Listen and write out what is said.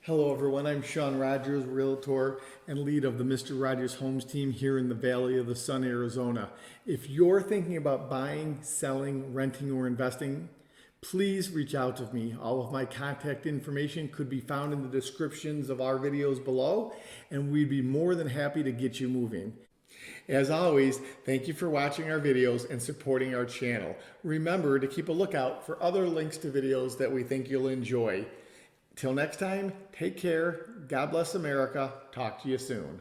Hello everyone, I'm Shawn Rogers, Realtor and lead of the Mr. Rogers Homes team here in the Valley of the Sun, Arizona. If you're thinking about buying, selling, renting, or investing, please reach out to me. All of my contact information could be found in the descriptions of our videos below, and we'd be more than happy to get you moving. As always, thank you for watching our videos and supporting our channel. Remember to keep a lookout for other links to videos that we think you'll enjoy. Till next time, take care. God bless America. Talk to you soon.